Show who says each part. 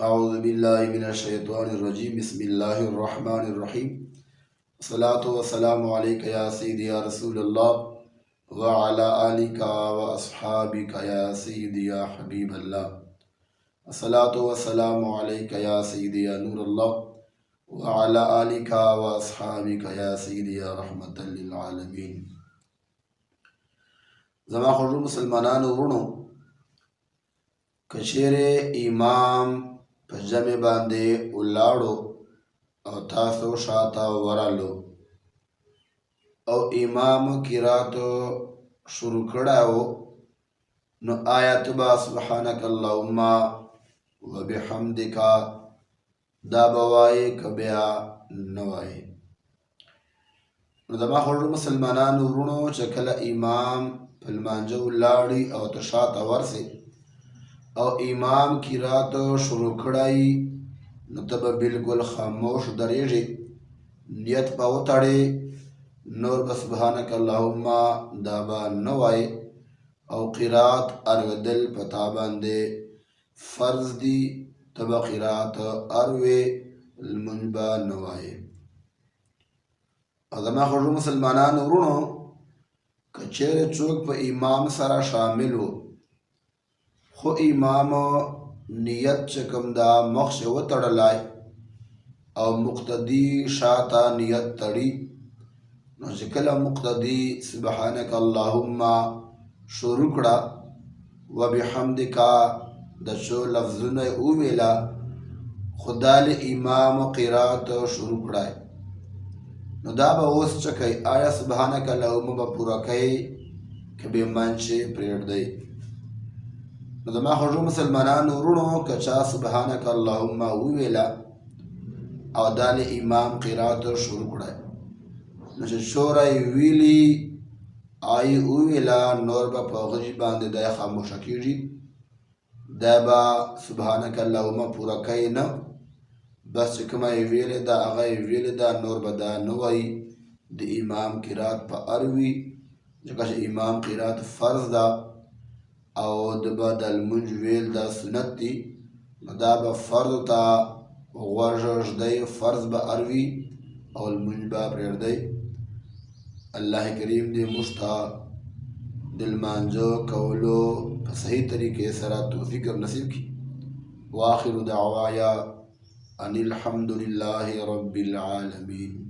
Speaker 1: अऊज़ु बिल्लाहि मिनश्शैतानिर्रजीम बिस्मिल्लाहिर्रहमानिर्रहीम अस्सलातु वस्सलामु अलैका या सय्यदी या रसूलल्लाह व अला आलिका व अस्हाबिका या सय्यदी या हबीबल्लाह अस्सलातु वस्सलामु अलैका या सय्यदी या नूरल्लाह व अला आलिका व अस्हाबिका या सय्यदी या रहमतल लिल आलमीन। ज़मा खुशू मुसलमानानो वरुणो कचेरे इमाम पजमे बांधे उलाड़ो और तासो शाता वरालो और इमाम किरातो शुरू कराओ न आयत बा सुब्हानक अल्लाहुम्मा व बिहम्दिका दाबवाए कबिया नवाए। दमा खुरु मुसलमानान वरुणो चकला इमाम फलमांजो उलाड़ी और तशाता वरसे और इमाम की रात शुरू खड़ाई न तब बिल्कुल खामोश दरेजे नियत पावताड़े नूर बसुबहानक अल्लाहुम्मा दाबा नवाए और क़िरात अरवदल पता बांधे फ़र्ज दी तब क़िरात अरवे मुंबा नवाए। अदमा खुरु मुसलमानान वरुणो कचेरे चौक पर इमाम सारा शामिल हो खो इमाम नियत चकम दा मख्श व तड़लाए और मुक्तदी शाता नियत तड़ी नजकला मुक्तदी सुब्हानक अल्लाहुम्मा शुरू कड़ा व बिहम्दिका दशो लफ्जुन उवेला खुदाल इमाम क़िरात शुरू कड़ाए नदाबा ओस चकई आया सुब्हानक अल्लाहुम्मा पूरा कहे कभी मंचे प्रेर दे दमा खुरु मुसलमानान वरुणो कचा सुब्हानक अल्लाहुम्मा उवेला और दाल इमाम क़िरात शुरू कड़ाए नशे शोराई वीली आई उवेला नोरबा पगजी बांधे दया खामोश कीजी दाबा सुब्हानक अल्लाहुम्मा पूरा कहे न बस कमा वेले दा आगे वेले दा नोरबा दा नवाई द इमाम क़िरात पा अरवी जकाश इमाम क़िरात फ़र्ज दा और दबदल मुंजवेल दा सुनती मदाब फ़र्ज ता वर्ज दे फ़र्ज ब अरवी और मुंजबा प्रेर दे। अल्लाह करीम दे मुश्ता दिल मांजो कौलो सही तरीके सरा तौफीक नसीब की। वाखिर दावाया अनिल हम्दुलिल्लाहि रब्बिल आलमीन।